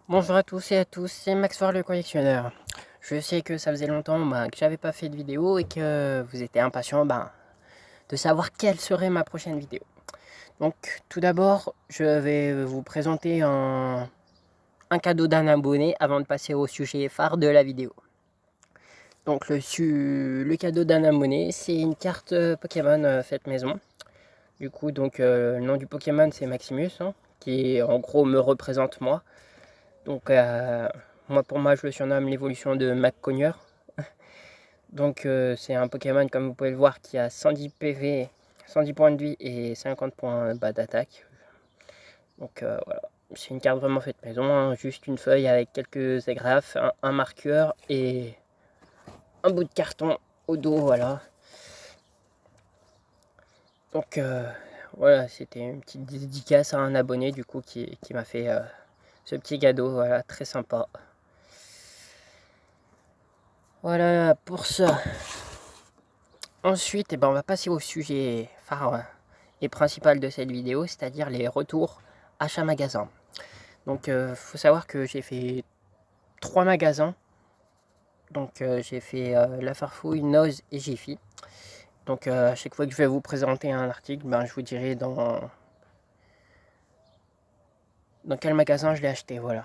Bonjour à tous et à tous, c'est Max Fort le collectionneur. Je sais que ça faisait longtemps que j'avais pas fait de vidéo et que vous étiez impatient de savoir quelle serait ma prochaine vidéo. Donc tout d'abord, je vais vous présenter un cadeau d'un abonné avant de passer au sujet phare de la vidéo. Donc le cadeau d'un abonné, c'est une carte Pokémon faite maison. Du coup, le nom du Pokémon c'est Maximus, hein, qui en gros me représente moi. Donc pour moi, je le surnomme l'évolution de McConner. Donc c'est un Pokémon, comme vous pouvez le voir, qui a 110 PV, 110 points de vie et 50 points d'attaque. Donc voilà, c'est une carte vraiment faite maison, hein, juste une feuille avec quelques agrafes, un marqueur et un bout de carton au dos, voilà. Donc voilà, c'était une petite dédicace à un abonné du coup qui m'a fait ce petit cadeau, voilà, très sympa. Voilà pour ça. Ensuite, on va passer au sujet phare et principal de cette vidéo, c'est-à-dire les retours achat magasin. Donc, faut savoir que j'ai fait 3 magasins. Donc, j'ai fait La Farfouille, Noz et Jiffy. Donc, à chaque fois que je vais vous présenter un article, je vous dirai dans quel magasin je l'ai acheté. Voilà.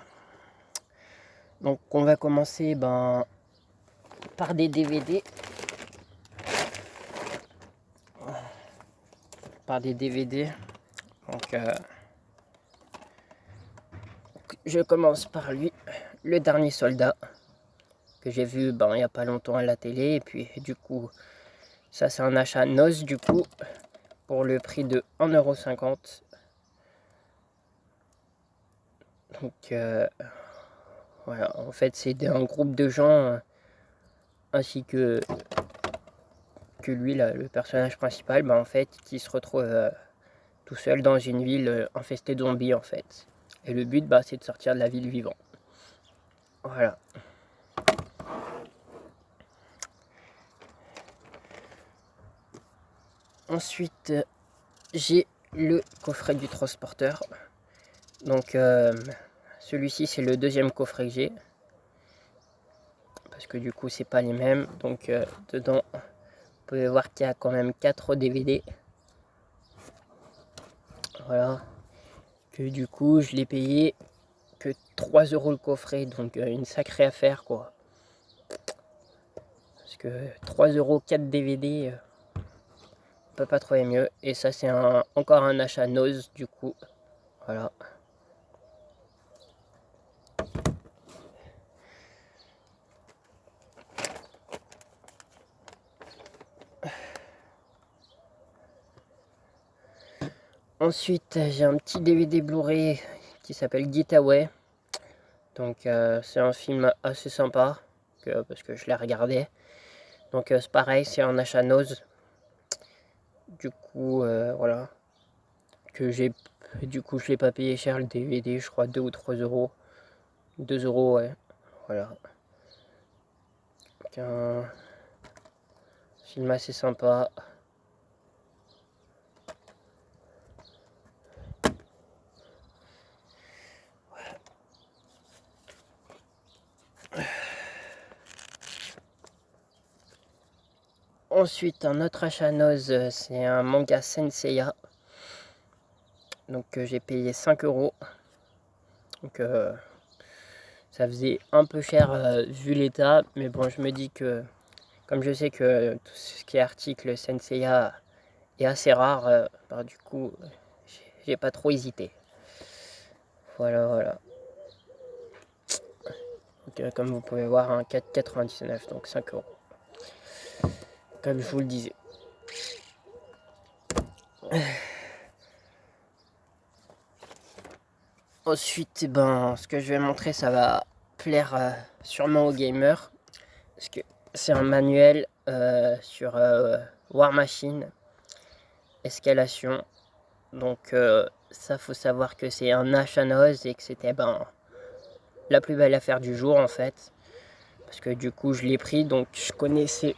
Donc, on va commencer par des DVD. Donc, je commence par lui, le dernier soldat, que j'ai vu il n'y a pas longtemps à la télé. Et puis du coup, ça c'est un achat noce du coup, pour le prix de 1,50 €. Donc voilà, en fait c'est un groupe de gens, ainsi que lui, là, le personnage principal, en fait, qui se retrouve tout seul dans une ville infestée de zombies en fait. Et le but, c'est de sortir de la ville vivant. Voilà. Ensuite, j'ai le coffret du transporteur. Donc, celui-ci, c'est le deuxième coffret que j'ai. Parce que du coup, c'est pas les mêmes. Donc, dedans, vous pouvez voir qu'il y a quand même 4 DVD. Voilà. Que du coup, je l'ai payé que 3 € le coffret. Donc, une sacrée affaire, quoi. Parce que 3 €, 4 DVD, on peut pas trouver mieux. Et ça, c'est encore un achat Noz, du coup. Voilà. Ensuite, j'ai un petit DVD Blu-ray qui s'appelle Getaway. Donc, c'est un film assez sympa, parce que je l'ai regardé. Donc, c'est pareil, c'est un achat Noz. Du coup, voilà. Du coup, je l'ai pas payé cher le DVD, je crois 2 ou 3 €. 2 €, ouais. Voilà. Donc, un film assez sympa. Ensuite, un autre achat Noz, c'est un manga Senseiya. Donc, j'ai payé 5 €. Donc, ça faisait un peu cher vu l'état. Mais bon, je me dis que, comme je sais que tout ce qui est article Senseiya est assez rare, du coup, j'ai pas trop hésité. Voilà, voilà. Donc, comme vous pouvez voir, un 4,99, donc 5 €. Comme je vous le disais. Ensuite, ce que je vais montrer, ça va plaire sûrement aux gamers. Parce que c'est un manuel sur War Machine, escalation. Donc ça, faut savoir que c'est un achat Noz et que c'était la plus belle affaire du jour en fait. Parce que du coup, je l'ai pris, donc je connaissais...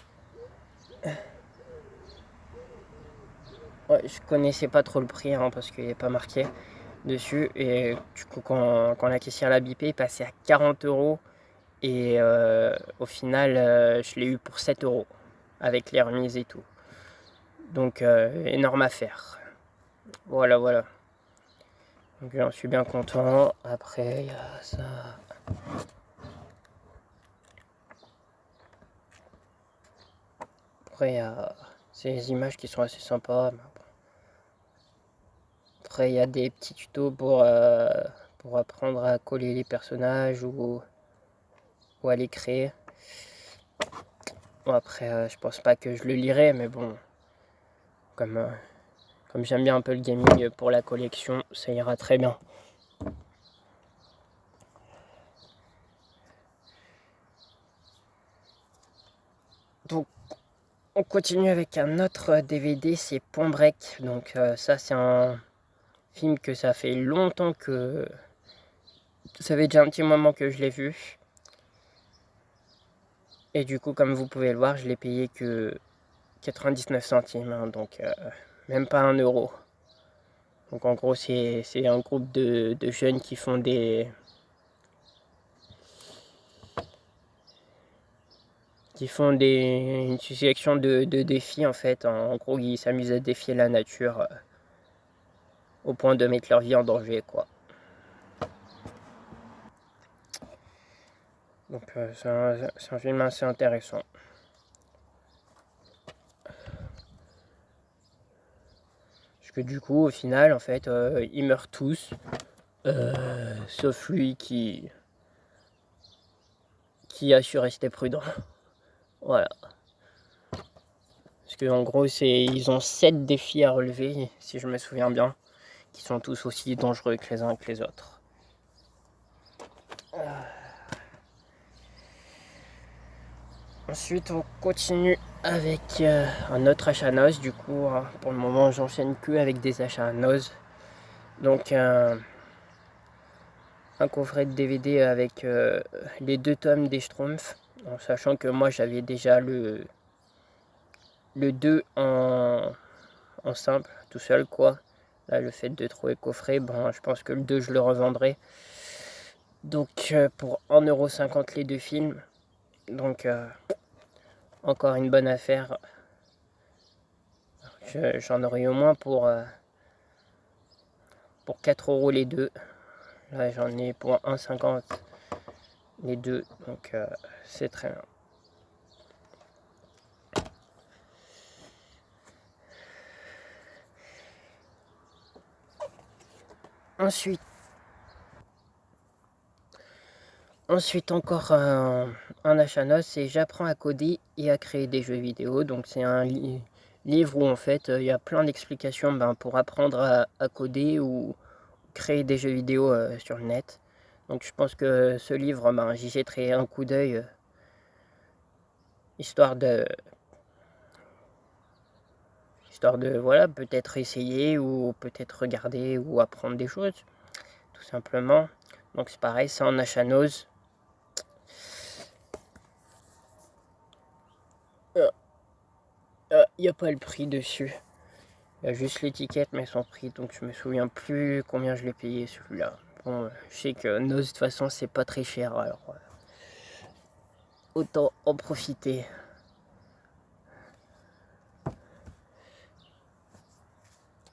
Ouais, je connaissais pas trop le prix, hein, parce qu'il n'est pas marqué. dessus. Et du coup, quand la caissière l'a bipé, il passait à 40 euros. Et au final, je l'ai eu pour 7 euros avec les remises et tout. Donc, énorme affaire. Voilà, voilà. Donc, j'en suis bien content. Après, il y a ça. Après, il y a ces images qui sont assez sympas. Après, il y a des petits tutos pour apprendre à coller les personnages ou à les créer. Bon, après, je pense pas que je le lirai, mais bon, comme j'aime bien un peu le gaming pour la collection, ça ira très bien. Donc, on continue avec un autre DVD, c'est Point Break. Donc, ça, c'est un film que ça fait longtemps que... Ça fait déjà un petit moment que je l'ai vu. Et du coup, comme vous pouvez le voir, je l'ai payé que 99 centimes, hein, donc même pas 1 euro. Donc en gros, c'est un groupe de jeunes qui font une sélection de défis en fait. En gros, ils s'amusent à défier la nature au point de mettre leur vie en danger, quoi. Donc c'est un film assez intéressant. Parce que du coup, au final, en fait, ils meurent tous, sauf lui qui a su rester prudent. Voilà. Parce qu'en gros, ils ont 7 défis à relever, si je me souviens bien, qui sont tous aussi dangereux que les uns que les autres. Ensuite, on continue avec un autre achat noce. Du coup, hein, pour le moment, j'enchaîne que avec des achats noce. Donc, un coffret de DVD avec les 2 tomes des Schtroumpfs. En sachant que moi, j'avais déjà le 2 en simple, tout seul, quoi. Là, le fait de trouver le coffret, ben, je pense que le 2, je le revendrai. Donc, pour 1,50 € les 2 films. Donc, encore une bonne affaire. J'en aurai au moins pour 4 € les 2. Là, j'en ai pour 1,50 les 2. Donc, c'est très bien. Ensuite encore un achat noce, et j'apprends à coder et à créer des jeux vidéo. Donc c'est un livre où en fait il y a plein d'explications pour apprendre à coder ou créer des jeux vidéo sur le net. Donc je pense que ce livre, j'y jetterai un coup d'œil, histoire de voilà, peut-être essayer ou peut-être regarder ou apprendre des choses, tout simplement. Donc c'est pareil, c'est en achat noce. Il n'y a pas le prix dessus. Il y a juste l'étiquette, mais son prix, donc je me souviens plus combien je l'ai payé celui-là. Bon, je sais que Noz, de toute façon, c'est pas très cher, alors autant en profiter.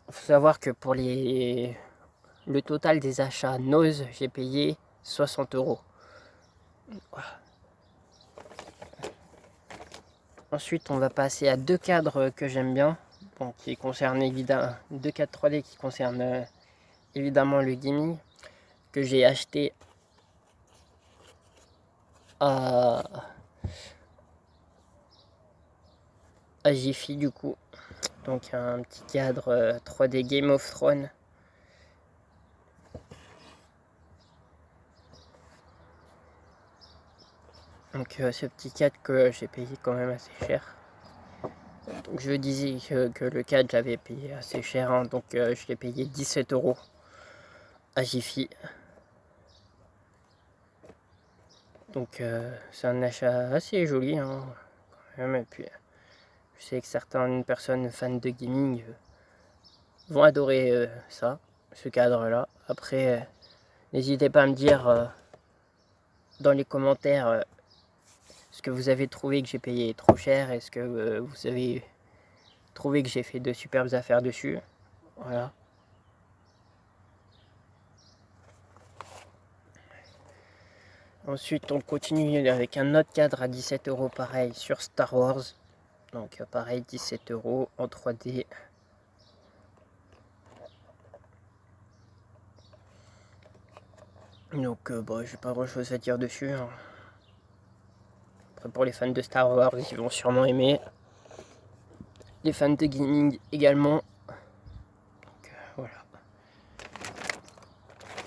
Il faut savoir que pour le total des achats Noz, j'ai payé 60 €. Voilà. Ensuite, on va passer à 2 cadres que j'aime bien, bon, qui concernent évidemment 2 cadres 3D qui concernent évidemment le gaming, que j'ai acheté à Jiffy du coup. Donc un petit cadre 3D Game of Thrones. Donc ce petit cadre que j'ai payé quand même assez cher. Donc je disais que le cadre j'avais payé assez cher, hein, donc je l'ai payé 17 € à Jiffy. Donc c'est un achat assez joli, hein, quand même. Et puis je sais que certaines personnes fans de gaming vont adorer ça, ce cadre là. Après, n'hésitez pas à me dire dans les commentaires ce que vous avez trouvé que j'ai payé trop cher. Est-ce que vous avez trouvé que j'ai fait de superbes affaires dessus. Voilà. Ensuite, on continue avec un autre cadre à 17 € pareil sur Star Wars. Donc pareil, 17 € en 3D. Donc bon, j'ai pas grand chose à dire dessus. Hein. Après, pour les fans de Star Wars, ils vont sûrement aimer. Les fans de gaming également. Donc voilà.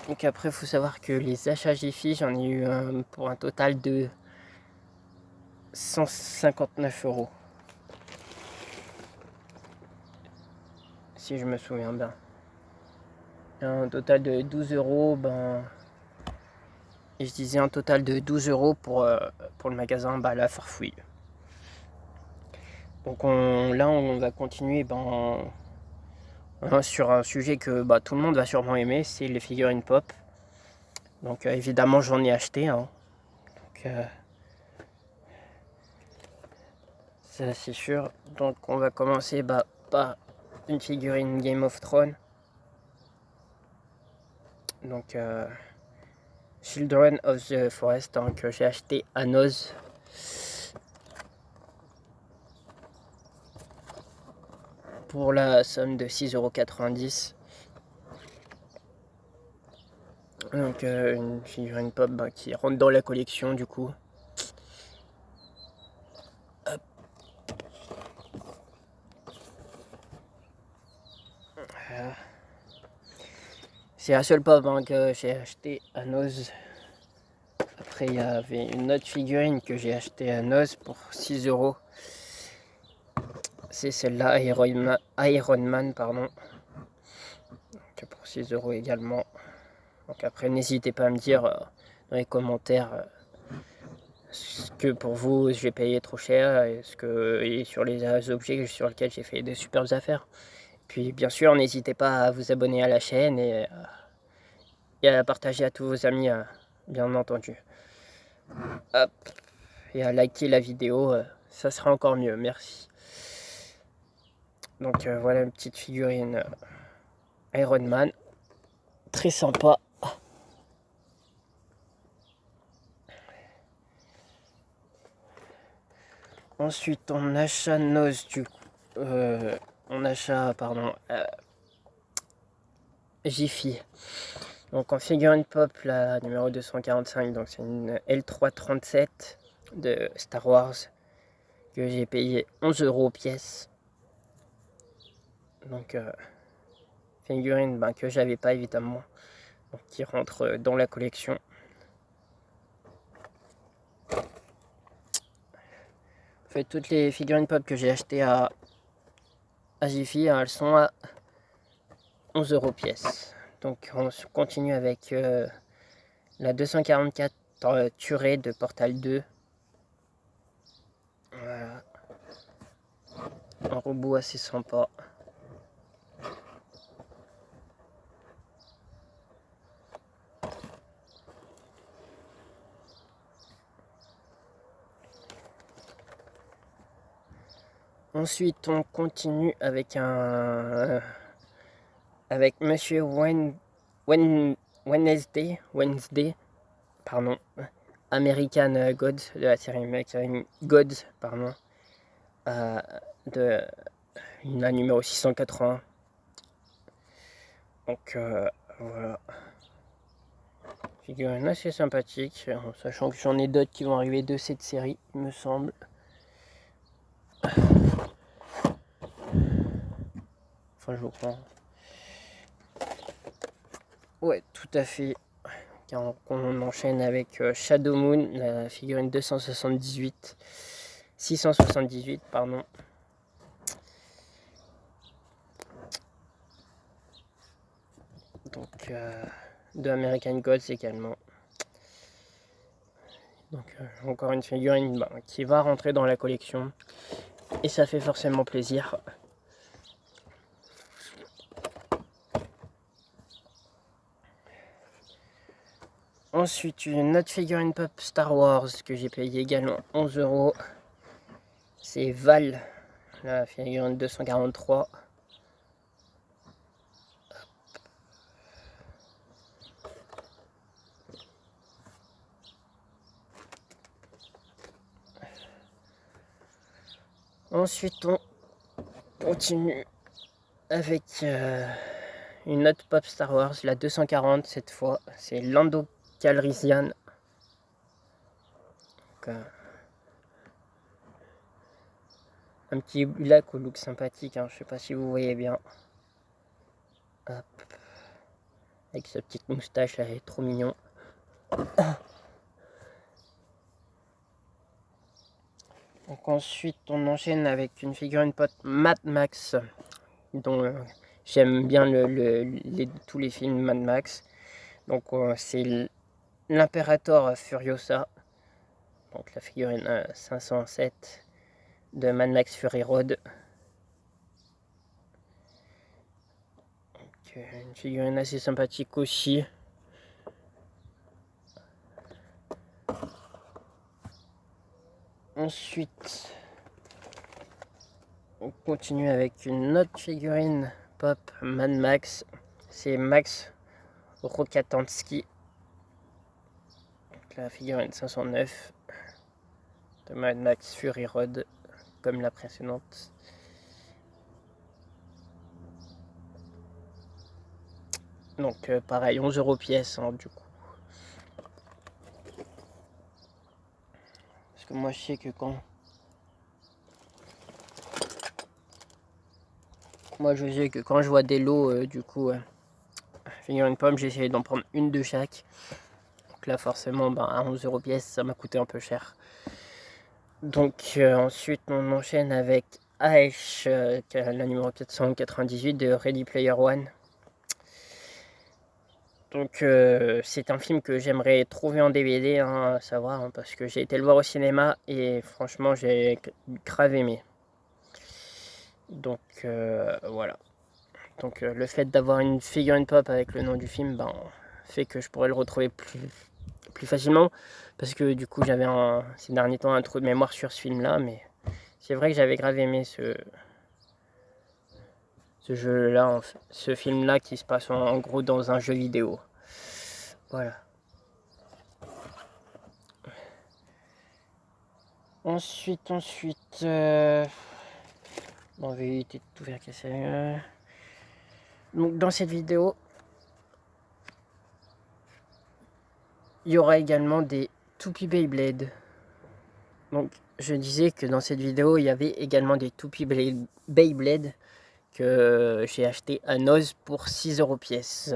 Donc après, il faut savoir que les achats Jiffy, j'en ai eu pour un total de 159 €. Si je me souviens bien. Un total de 12 €, ben... Et je disais un total de 12 € pour le magasin La Farfouille. Donc là, on va continuer sur un sujet que tout le monde va sûrement aimer, c'est les figurines pop. Donc évidemment, j'en ai acheté. Hein. Donc, ça c'est sûr. Donc on va commencer par une figurine Game of Thrones. Donc Children of the Forest, hein, que j'ai acheté à Noz. Pour la somme de 6,90 €. Donc une figurine pop qui rentre dans la collection du coup. Hop. Voilà. C'est la seule pop que j'ai acheté à Noz. Après il y avait une autre figurine que j'ai acheté à Noz pour 6 €. C'est celle-là, Iron Man, pardon. Donc pour 6 € également. Donc après, n'hésitez pas à me dire dans les commentaires ce que pour vous j'ai payé trop cher et sur les objets sur lesquels j'ai fait de superbes affaires. Puis bien sûr, n'hésitez pas à vous abonner à la chaîne et à la partager à tous vos amis, bien entendu. Hop. Et à liker la vidéo, ça sera encore mieux, merci. Donc voilà une petite figurine Iron Man, très sympa. Ensuite, on achat Noz du coup, on achat Jiffy. Donc en figurine pop, la numéro 245, donc c'est une L337 de Star Wars que j'ai payé 11 € pièce. Donc figurine que j'avais pas évidemment, donc qui rentre dans la collection. En fait, toutes les figurines pop que j'ai achetées à Jiffy, elles sont à 11 € pièce. Donc on continue avec la 244 Turret de Portal 2. Voilà. Un robot assez sympa. Ensuite, on continue avec avec Monsieur Wednesday, pardon, American Gods, de la série American Gods, pardon, de la numéro 680. Donc voilà, figurine assez sympathique, en sachant que j'en ai d'autres qui vont arriver de cette série, il me semble. Enfin, je crois. Ouais, tout à fait. On enchaîne avec Shadow Moon, la figurine 678, pardon. Donc de American Gods également. Donc encore une figurine qui va rentrer dans la collection et ça fait forcément plaisir. Ensuite, une autre figurine pop Star Wars que j'ai payé également 11 €. C'est Val, la figurine 243. Ensuite, on continue avec une autre pop Star Wars, la 240 cette fois. C'est Lando Calrissian. Un petit black au look sympathique, hein. Je sais pas si vous voyez bien. Hop. Avec sa petite moustache, là, elle est trop mignon. Donc ensuite, on enchaîne avec une figurine pote Mad Max, dont j'aime bien tous les films Mad Max. Donc c'est l'Imperator Furiosa, donc la figurine 507 de Mad Max Fury Road. Donc, une figurine assez sympathique aussi. Ensuite, on continue avec une autre figurine pop Mad Max. C'est Max Rokatansky. La figurine 509 de Mad Max Fury Road, comme la précédente. Donc pareil, 11 € pièce, hein, du coup. Parce que moi je sais que quand... Moi je sais que quand je vois des lots, du coup, figurine pomme, j'essaie d'en prendre une de chaque. Donc là forcément, à 11 € pièce, ça m'a coûté un peu cher. Donc ensuite on enchaîne avec Aesh, la numéro 498 de Ready Player One. Donc c'est un film que j'aimerais trouver en DVD, hein, à savoir, hein, parce que j'ai été le voir au cinéma et franchement j'ai grave aimé. Donc voilà. Donc le fait d'avoir une figurine pop avec le nom du film, fait que je pourrais le retrouver plus facilement. Parce que du coup j'avais ces derniers temps un trou de mémoire sur ce film là, mais c'est vrai que j'avais grave aimé ce jeu là, ce film là qui se passe en gros dans un jeu vidéo. Voilà. Ensuite, on va éviter de tout faire casser. Donc dans cette vidéo, il y aura également des toupies Beyblade. Donc je disais que dans cette vidéo, il y avait également des toupies Beyblade que j'ai acheté à Noz pour 6 € pièce.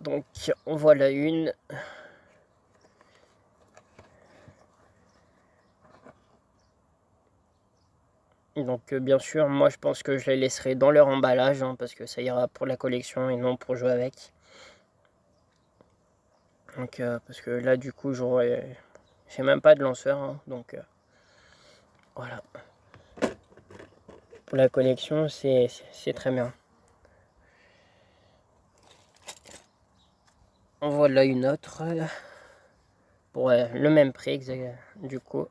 Donc on voit la une. Donc bien sûr, moi je pense que je les laisserai dans leur emballage, hein, parce que ça ira pour la collection et non pour jouer avec. Donc parce que là du coup j'ai même pas de lanceur, hein, donc voilà. Pour la collection c'est très bien. On voit là une autre pour le même prix du coup.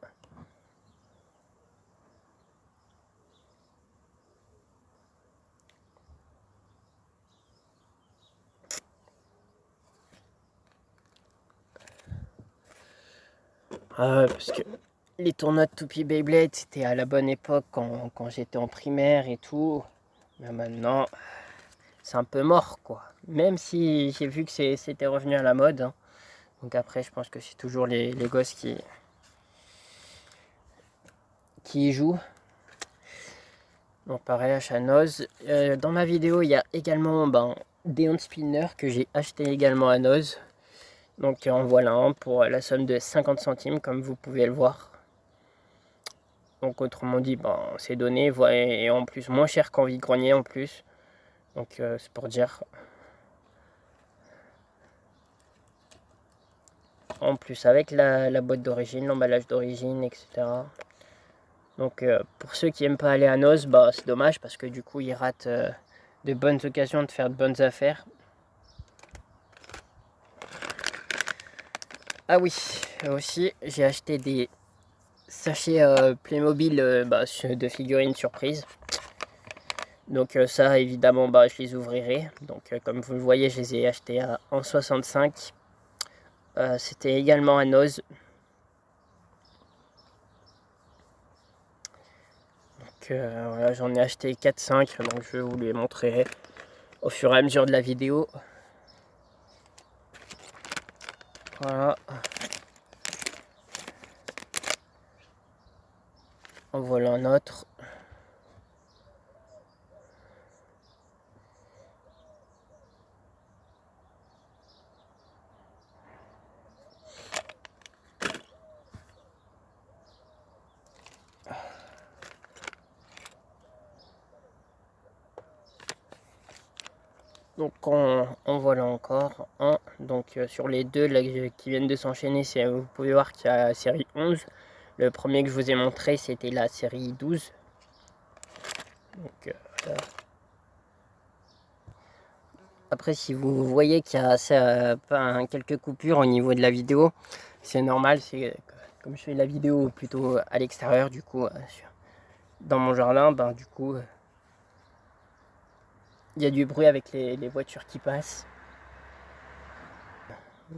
Parce que les tournois de toupie Beyblade, c'était à la bonne époque quand j'étais en primaire et tout. Mais maintenant, c'est un peu mort, quoi. Même si j'ai vu que c'était revenu à la mode, hein. Donc après, je pense que c'est toujours les gosses qui y jouent. Donc pareil à Chanoz. Dans ma vidéo, il y a également des hand spinners que j'ai acheté également à Noz. Donc en voilà un pour la somme de 50 centimes, comme vous pouvez le voir. Donc autrement dit, c'est donné, et en plus moins cher qu'en vide-grenier en plus. Donc c'est pour dire. En plus avec la boîte d'origine, l'emballage d'origine, etc. Donc pour ceux qui n'aiment pas aller à Noz, c'est dommage parce que du coup ils ratent de bonnes occasions de faire de bonnes affaires. Ah oui, aussi j'ai acheté des sachets Playmobil de figurines surprise. Donc ça évidemment je les ouvrirai. Donc comme vous le voyez, je les ai achetés à 1,65 €. C'était également à Noz. Donc voilà, j'en ai acheté 4-5, donc je vous les montrerai au fur et à mesure de la vidéo. Voilà. En voilà un autre. Donc en voilà encore un. Donc sur les deux là, qui viennent de s'enchaîner, vous pouvez voir qu'il y a la série 11. Le premier que je vous ai montré, c'était la série 12. Donc voilà. Après, si vous voyez qu'il y a quelques coupures au niveau de la vidéo, c'est normal. C'est comme je fais la vidéo plutôt à l'extérieur, du coup, dans mon jardin, du coup, il y a du bruit avec les voitures qui passent.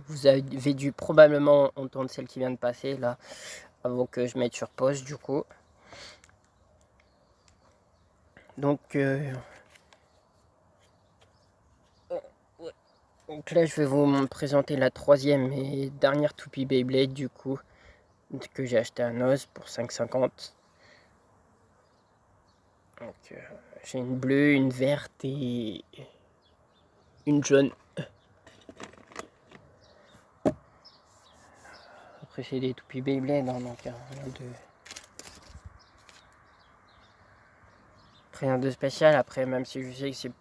Vous avez dû probablement entendre celle qui vient de passer là, avant que je mette sur pause, du coup. Donc là, je vais vous présenter la troisième et dernière toupie Beyblade, du coup, que j'ai acheté à Noz pour 5,50 €. Donc j'ai une bleue, une verte et une jaune. Après c'est des toupies Beyblade, hein, donc rien de spécial. Après, même si je sais que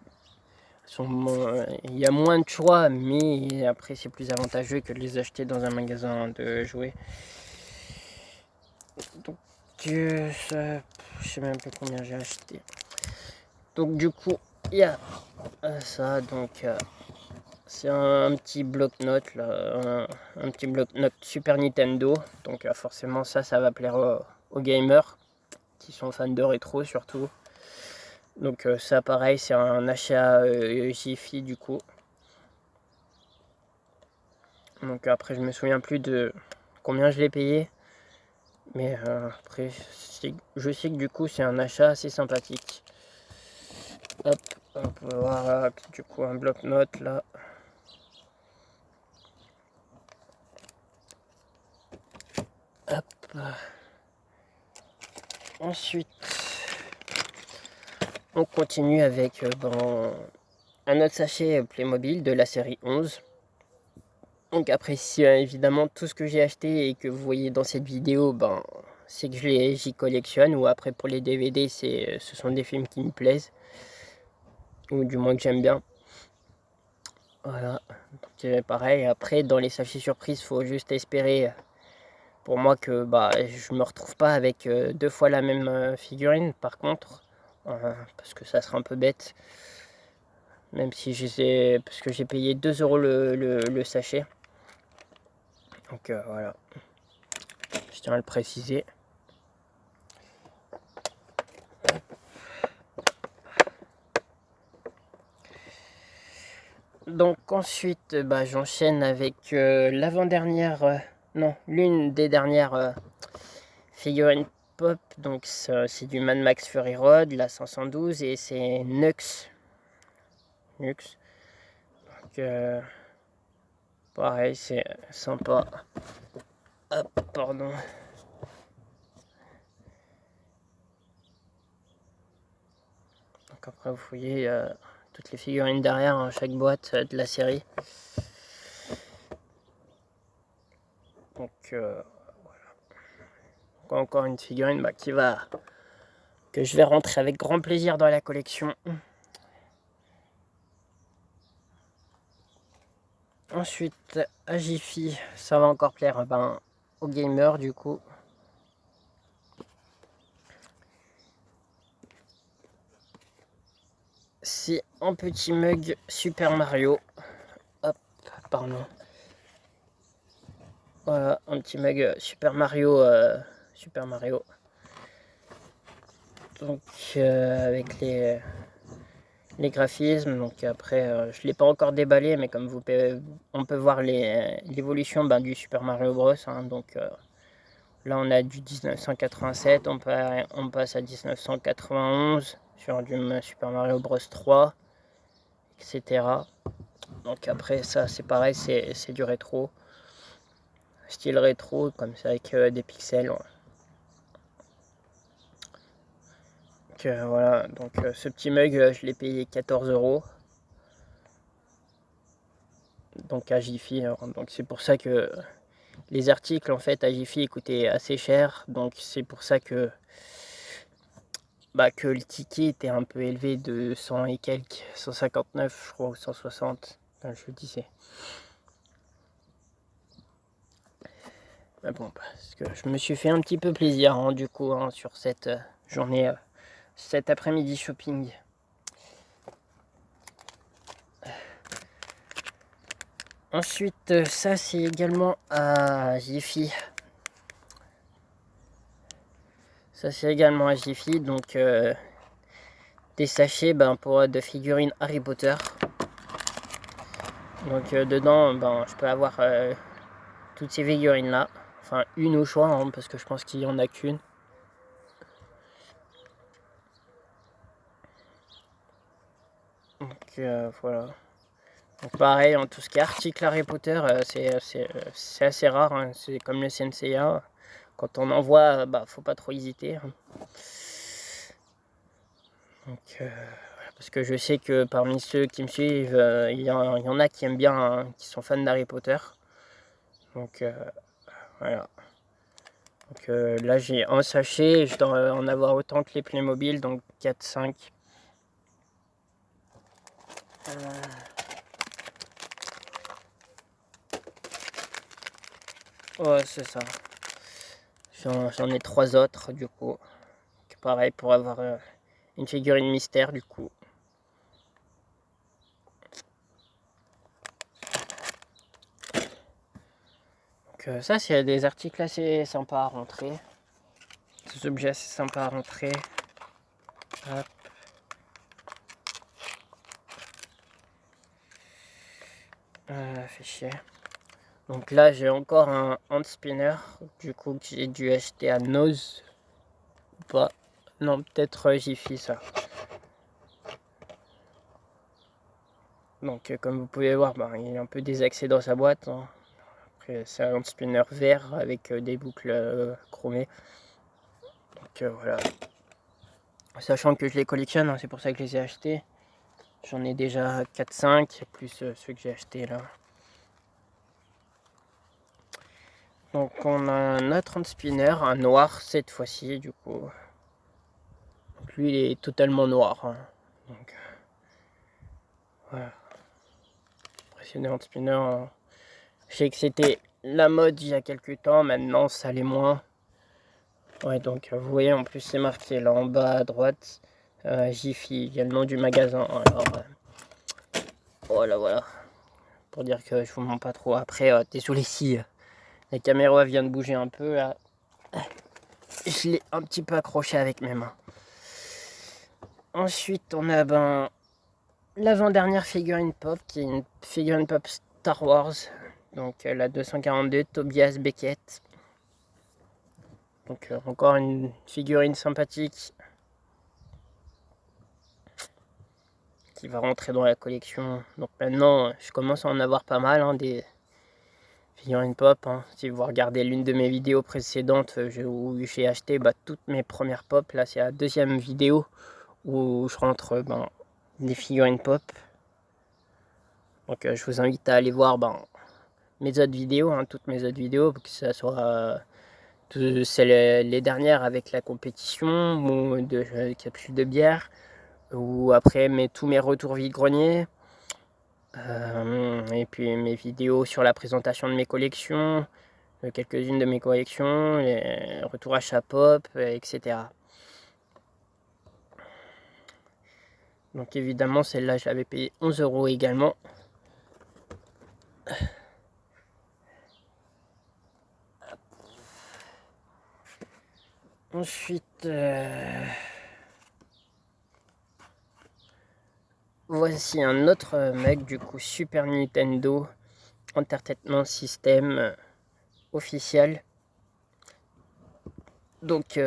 il y a moins de choix, mais après c'est plus avantageux que de les acheter dans un magasin de jouets. Donc ça, je sais même pas combien j'ai acheté. Donc du coup il y a ça, donc c'est un petit bloc-notes là, un petit bloc-notes Super Nintendo. Donc forcément ça va plaire aux gamers qui sont fans de rétro surtout. Donc ça pareil, c'est un achat Jiffy du coup. Donc après je me souviens plus de combien je l'ai payé. Mais après je sais que du coup c'est un achat assez sympathique. Hop, voilà, du coup un bloc-notes là. Hop. Ensuite, on continue avec un autre sachet Playmobil de la série 11. Donc après, si évidemment tout ce que j'ai acheté et que vous voyez dans cette vidéo, c'est que j'y collectionne. Ou après pour les DVD, ce sont des films qui me plaisent. Ou du moins que j'aime bien. Voilà. Donc pareil, après dans les sachets surprises, il faut juste espérer pour moi que je me retrouve pas avec deux fois la même figurine par contre. Parce que ça serait un peu bête. Même si parce que j'ai payé 2 € le sachet. Donc voilà, je tiens à le préciser. Donc ensuite, j'enchaîne avec l'avant-dernière, non, l'une des dernières figurines pop. Donc c'est du Mad Max Fury Road, la 512, et c'est Nux. Donc pareil, c'est sympa. Hop, pardon. Donc après vous voyez toutes les figurines derrière, hein, chaque boîte de la série. Donc voilà. Donc, encore une figurine que je vais rentrer avec grand plaisir dans la collection. Ensuite, à Jiffy, ça va encore plaire aux gamers du coup. C'est un petit mug Super Mario. Hop, pardon. Voilà, un petit mug Super Mario. Super Mario. Donc avec les graphismes. Donc après, je ne l'ai pas encore déballé, mais comme on peut voir l'évolution du Super Mario Bros. Hein, donc là, on a du 1987, on passe à 1991 sur du Super Mario Bros 3, etc. Donc après, ça, c'est pareil, c'est du rétro. Style rétro, comme ça, avec des pixels. Ouais. Donc voilà, donc ce petit mug, je l'ai payé 14 €. Donc à Jiffy, hein. Donc c'est pour ça que les articles en fait à Jiffy coûtaient assez cher. Donc c'est pour ça que que le ticket était un peu élevé de 100 et quelques, 159 je crois, ou 160, enfin, je le disais. Mais bon, parce que je me suis fait un petit peu plaisir hein, du coup hein, sur cette journée, cet après-midi shopping. Ensuite, ça c'est également à Jiffy. Ça c'est également à Jiffy, donc des sachets pour de figurines Harry Potter. Donc dedans, je peux avoir toutes ces figurines là. Enfin, une au choix, hein, parce que je pense qu'il n'y en a qu'une. Donc voilà. Donc pareil, en tout ce qui est article Harry Potter, c'est assez rare. Hein. C'est comme le Senseiya. Quand on en voit, faut pas trop hésiter. Hein. Donc, parce que je sais que parmi ceux qui me suivent, il y en a qui aiment bien, hein, qui sont fans d'Harry Potter. Donc voilà. Donc là j'ai un sachet, je dois en avoir autant que les Playmobil, donc 4-5. Ouais, c'est ça. J'en ai 3 autres du coup. Pareil pour avoir une figurine mystère du coup. Donc ça c'est des articles assez sympas à rentrer. Des objets assez sympas à rentrer. Hop. Fait chier. Donc là j'ai encore un hand spinner du coup que j'ai dû acheter à Nose ou pas. Non, peut-être Jiffy ça. Donc comme vous pouvez voir, il est un peu désaxé dans sa boîte. Hein. Après c'est un hand spinner vert avec des boucles chromées. Donc voilà. Sachant que je les collectionne, hein, c'est pour ça que je les ai achetés. J'en ai déjà 4-5, plus ceux que j'ai achetés là. Donc on a un autre hand spinner, un noir cette fois-ci du coup. Donc lui il est totalement noir. Hein. Donc voilà. Impressionné hand spinner. Hein. Je sais que c'était la mode il y a quelques temps, maintenant ça l'est moins. Ouais, donc vous voyez en plus c'est marqué là en bas à droite. Jiffy, il y a le nom du magasin. Alors voilà. Pour dire que je vous mens pas trop. Après, désolé si la caméra vient de bouger un peu. Là. Je l'ai un petit peu accroché avec mes mains. Ensuite, on a l'avant-dernière figurine pop, qui est une figurine pop Star Wars. Donc la 242, Tobias Beckett. Donc encore une figurine sympathique. Qui va rentrer dans la collection. Donc maintenant, je commence à en avoir pas mal, hein, des figurines pop. Hein. Si vous regardez l'une de mes vidéos précédentes où j'ai acheté toutes mes premières pop, là c'est la deuxième vidéo où je rentre des figurines pop. Donc je vous invite à aller voir mes autres vidéos, hein, toutes mes autres vidéos, que ce soit les dernières avec la compétition ou de capsules de bière, ou après tous mes retours vide-grenier. Et puis mes vidéos sur la présentation de mes collections, quelques-unes de mes collections, les retours achat pop, etc. Donc évidemment celle-là je l'avais payé 11 € également. Ensuite, voici un autre mug, du coup Super Nintendo Entertainment System officiel. Donc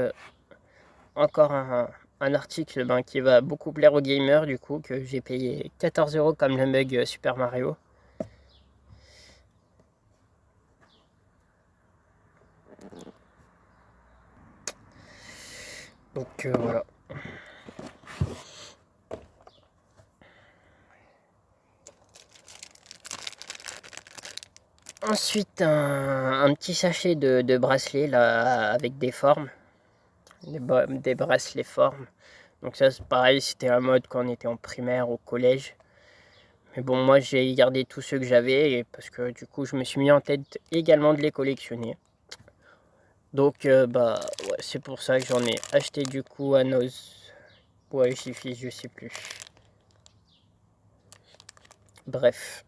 encore un article qui va beaucoup plaire aux gamers, du coup, que j'ai payé 14 € comme le mug Super Mario. Donc voilà. Ensuite, un petit sachet de bracelets là, avec des formes, des bracelets formes. Donc ça c'est pareil, c'était un mode quand on était en primaire, au collège. Mais bon, moi j'ai gardé tous ceux que j'avais parce que du coup je me suis mis en tête également de les collectionner. Donc bah ouais, c'est pour ça que j'en ai acheté du coup à Noz. Ouais, Jiffy, je sais plus. Bref,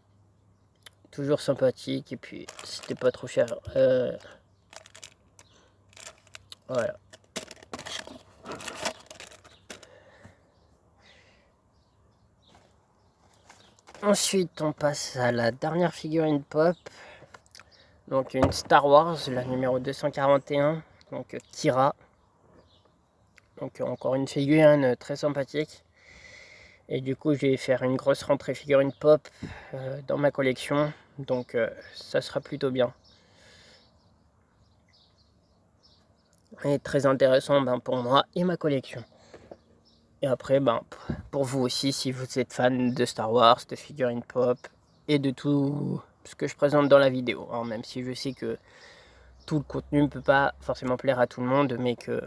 toujours sympathique et puis c'était pas trop cher. Voilà. Ensuite, on passe à la dernière figurine pop. Donc une Star Wars, la numéro 241, donc Kira. Donc encore une figurine très sympathique. Et du coup, je vais faire une grosse rentrée figurine pop dans ma collection. Donc ça sera plutôt bien. Et très intéressant pour moi et ma collection. Et après, pour vous aussi, si vous êtes fan de Star Wars, de figurines pop et de tout ce que je présente dans la vidéo. Hein, même si je sais que tout le contenu ne peut pas forcément plaire à tout le monde, mais que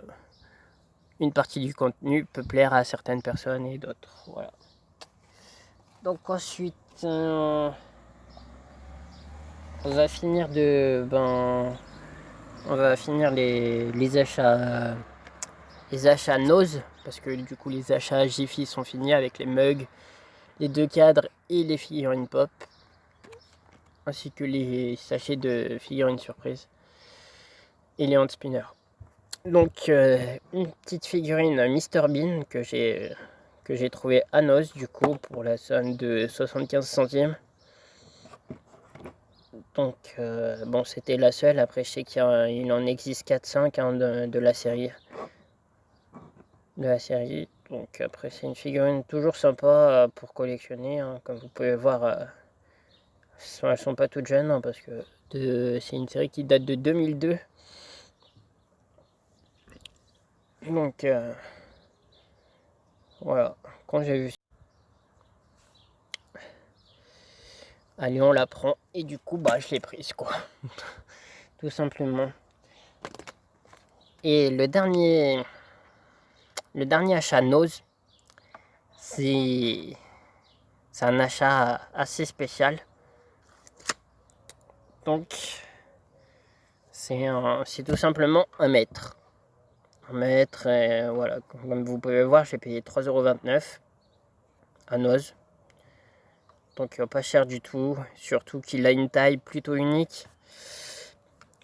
une partie du contenu peut plaire à certaines personnes et d'autres. Voilà. Donc ensuite, on va finir on va finir les achats Noz, parce que du coup les achats Jiffy sont finis avec les mugs, les 2 cadres et les figurines pop, ainsi que les sachets de figurines surprise et les hand spinners. Donc une petite figurine Mr Bean que j'ai trouvé à Noz du coup pour la somme de 75 centimes. Donc bon, c'était la seule. Après je sais qu'il en existe 4-5 hein, de la série. Donc après c'est une figurine toujours sympa pour collectionner. Hein. Comme vous pouvez voir, elles sont pas toutes jeunes hein, parce que c'est une série qui date de 2002. Donc voilà, quand j'ai vu allez, on la prend et du coup je l'ai prise quoi. Tout simplement. Et le dernier achat Noz, c'est un achat assez spécial. Donc c'est tout simplement un mètre. Un mètre, et voilà, comme vous pouvez voir, j'ai payé 3,29 € à Noz. Donc pas cher du tout, surtout qu'il a une taille plutôt unique.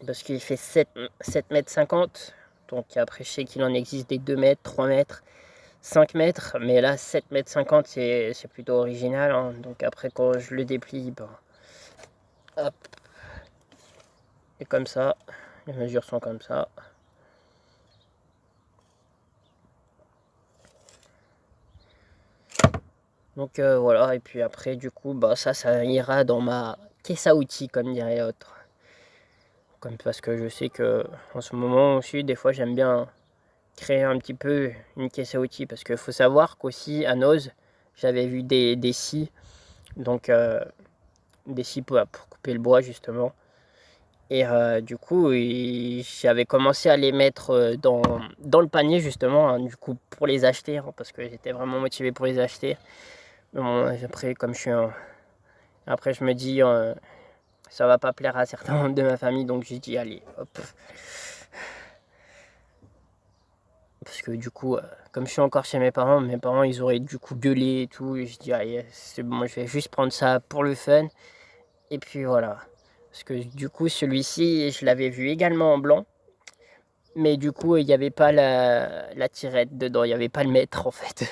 Parce qu'il fait 7 mètres 50. Donc après je sais qu'il en existe des 2 mètres, 3 mètres, 5 mètres. Mais là 7 mètres 50 c'est plutôt original. Hein. Donc après quand je le déplie, hop. Et comme ça, les mesures sont comme ça. Donc voilà, et puis après du coup ça ira dans ma caisse à outils comme dirait l'autre. Comme parce que je sais que en ce moment aussi des fois j'aime bien créer un petit peu une caisse à outils parce qu'il faut savoir qu'aussi à Noz j'avais vu des scies, donc des scies pour couper le bois justement. Et du coup j'avais commencé à les mettre dans le panier justement, hein, du coup pour les acheter, hein, parce que j'étais vraiment motivé pour les acheter. Mais bon, après comme je suis après je me dis ça va pas plaire à certains membres de ma famille, donc j'ai dit allez hop. Parce que du coup comme je suis encore chez mes parents ils auraient du coup gueulé et tout, et je dis allez c'est bon, je vais juste prendre ça pour le fun. Et puis voilà, parce que du coup celui-ci je l'avais vu également en blanc, Mais du coup, il n'y avait pas la tirette dedans, il n'y avait pas le mètre en fait.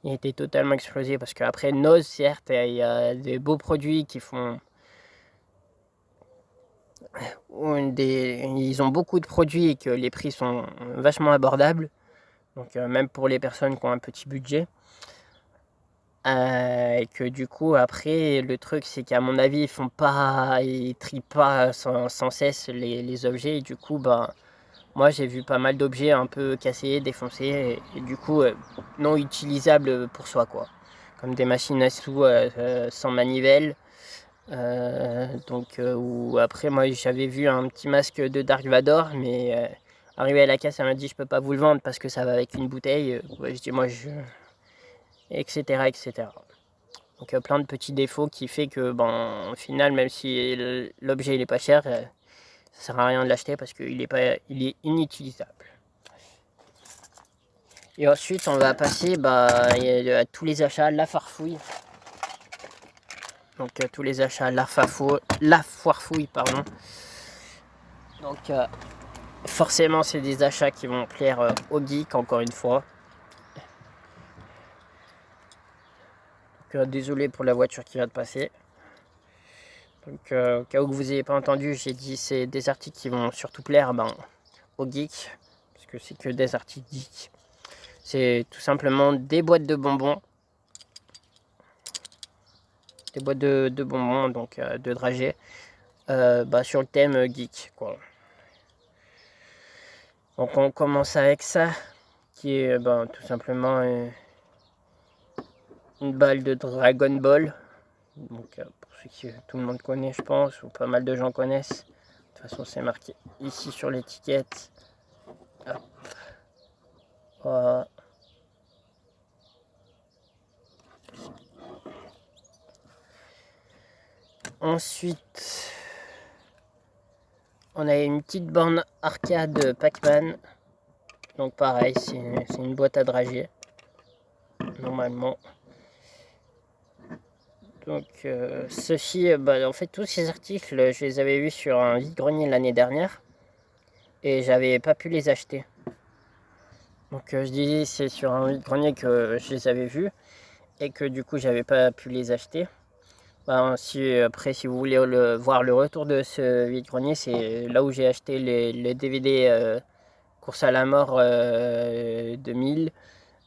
Il était totalement explosé parce qu'après Noz, certes, il y a des beaux produits qui font... Ils ont beaucoup de produits et que les prix sont vachement abordables. Donc même pour les personnes qui ont un petit budget. Et que du coup, après, le truc, c'est qu'à mon avis, ils trient pas sans cesse les objets. Et du coup, ben, moi, j'ai vu pas mal d'objets un peu cassés, défoncés, et du coup, non utilisables pour soi, quoi. Comme des machines à sous sans manivelle. Ou après, moi, j'avais vu un petit masque de Dark Vador, mais arrivé à la caisse, elle m'a dit, je peux pas vous le vendre parce que ça va avec une bouteille. Ouais, je dis, etc., etc. Donc plein de petits défauts qui fait que, ben, au final, même si l'objet il est pas cher, ça sert à rien de l'acheter parce qu'il est inutilisable. Et ensuite, on va passer à tous les achats, la farfouille. Donc tous les achats, la foirefouille, pardon. Donc forcément, c'est des achats qui vont plaire aux geeks, encore une fois. Donc, désolé pour la voiture qui vient de passer. Donc, au cas où vous n'ayez pas entendu, j'ai dit c'est des articles qui vont surtout plaire aux geeks, parce que c'est que des articles geeks. C'est tout simplement des boîtes de bonbons. Des boîtes de bonbons, donc de dragées, sur le thème geek, quoi. Donc on commence avec ça, qui est tout simplement une balle de Dragon Ball. Donc pour ceux qui tout le monde connaît, je pense, ou pas mal de gens connaissent. De toute façon, c'est marqué ici sur l'étiquette. Hop. Voilà. Ensuite, on a une petite borne arcade Pac-Man. Donc pareil, c'est une boîte à dragées, normalement. Donc ceci, en fait tous ces articles, je les avais vus sur un vide-grenier l'année dernière. Et j'avais pas pu les acheter. Donc je disais c'est sur un vide-grenier que je les avais vus. Et que du coup j'avais pas pu les acheter. Après si vous voulez voir le retour de ce vide-grenier, c'est là où j'ai acheté les DVD Course à la mort 2000,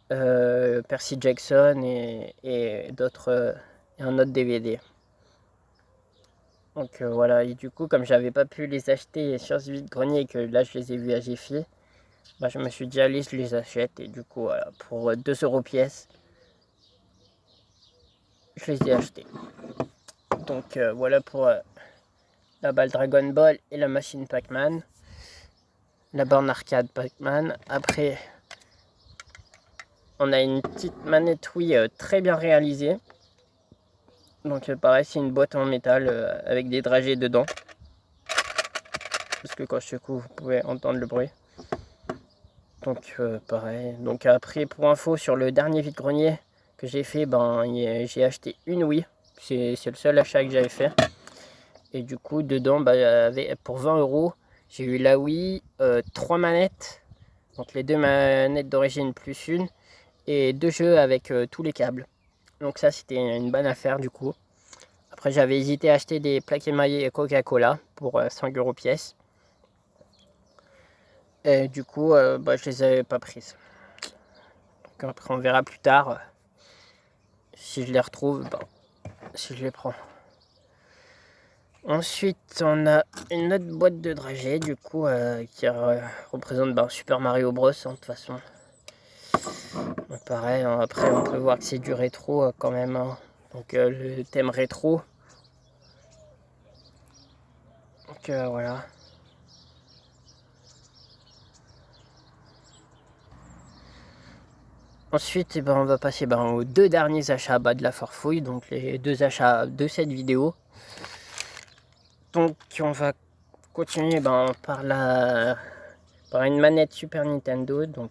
Percy Jackson et d'autres, et un autre DVD. Donc voilà, et du coup comme j'avais pas pu les acheter sur ce vide-grenier et que là je les ai vus à Jiffy, je me suis dit allez je les achète, et du coup voilà, pour 2 € pièce, je les ai achetés. Donc voilà pour la balle Dragon Ball et la machine Pac-Man, la borne arcade Pac-Man. Après on a une petite manette Wii très bien réalisée. Donc pareil, c'est une boîte en métal avec des dragées dedans. Parce que quand je secoue, vous pouvez entendre le bruit. Donc pareil. Donc après, pour info, sur le dernier vide-grenier que j'ai fait, j'ai acheté une Wii. C'est le seul achat que j'avais fait. Et du coup, dedans, pour 20 €, j'ai eu la Wii, 3 manettes. Donc les 2 manettes d'origine plus une. Et 2 jeux avec tous les câbles. Donc ça, c'était une bonne affaire du coup. Après, j'avais hésité à acheter des plaques émaillées Coca-Cola pour 5 € pièce. Et du coup, je les avais pas prises. Donc après, on verra plus tard si je les retrouve, si je les prends. Ensuite, on a une autre boîte de dragées, du coup, qui représente Super Mario Bros. De toute façon. Pareil, après, on peut voir que c'est du rétro quand même. Hein. Donc, le thème rétro. Donc, voilà. Ensuite, on va passer aux 2 derniers achats de la farfouille, donc les 2 achats de cette vidéo. Donc on va continuer par une manette Super Nintendo. Donc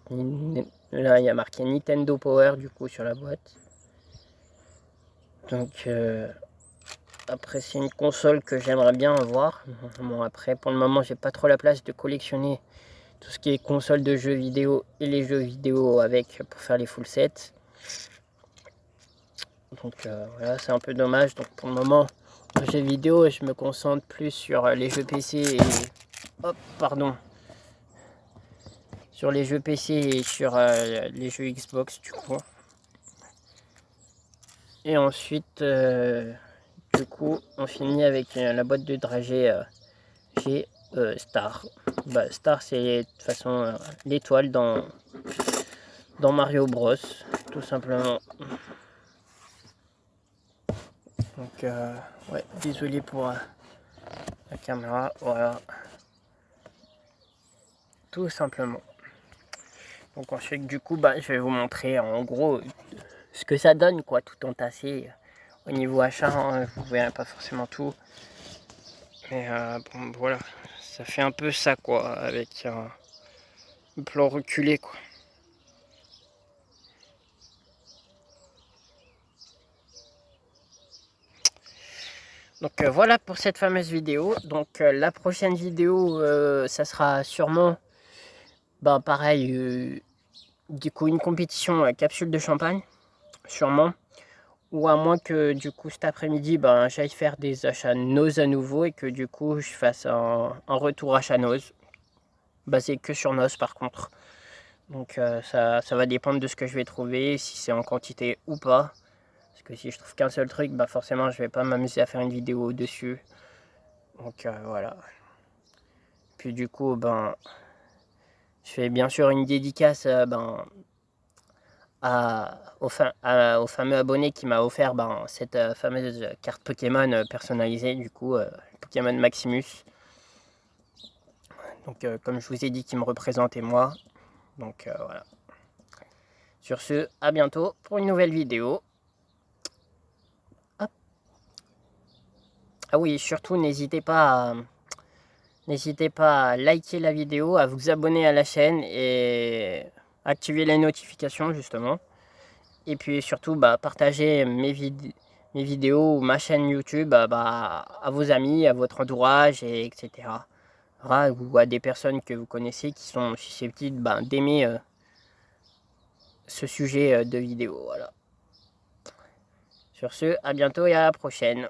là il y a marqué Nintendo Power du coup sur la boîte. Donc après c'est une console que j'aimerais bien avoir. Bon après pour le moment j'ai pas trop la place de collectionner tout ce qui est console de jeux vidéo et les jeux vidéo avec pour faire les full sets. Donc voilà, c'est un peu dommage. Donc pour le moment, en jeux vidéo, je me concentre plus sur les jeux PC et sur les jeux PC et sur les jeux Xbox du coup. Et ensuite, du coup, on finit avec la boîte de dragées chez Star. Star, c'est de toute façon l'étoile dans Mario Bros, tout simplement. Donc, ouais, désolé pour la caméra, voilà. Tout simplement. Donc ensuite, du coup, je vais vous montrer en gros ce que ça donne, quoi, tout entassé. Au niveau achat, hein, vous verrez pas forcément tout. Mais bon, voilà, ça fait un peu ça, quoi, avec un plan reculé, quoi. Donc voilà pour cette fameuse vidéo. Donc la prochaine vidéo, ça sera sûrement, pareil, du coup une compétition capsule de champagne, sûrement. Ou à moins que du coup cet après-midi, j'aille faire des achats Nose à nouveau et que du coup je fasse un retour achat Nose. Basé que sur Nose par contre. Donc ça va dépendre de ce que je vais trouver, si c'est en quantité ou pas. Parce que si je trouve qu'un seul truc, forcément je vais pas m'amuser à faire une vidéo dessus. Donc voilà. Puis du coup, je fais bien sûr une dédicace au fameux abonné qui m'a offert cette fameuse carte Pokémon personnalisée, du coup, Pokémon Maximus. Donc comme je vous ai dit, qui me représentait moi. Donc voilà. Sur ce, à bientôt pour une nouvelle vidéo. Hop. Ah oui, surtout n'hésitez pas à liker la vidéo, à vous abonner à la chaîne et activer les notifications justement. Et puis surtout, partager mes vidéos ou ma chaîne YouTube à vos amis, à votre entourage, etc. Ou à des personnes que vous connaissez qui sont susceptibles d'aimer ce sujet de vidéo. Voilà. Sur ce, à bientôt et à la prochaine.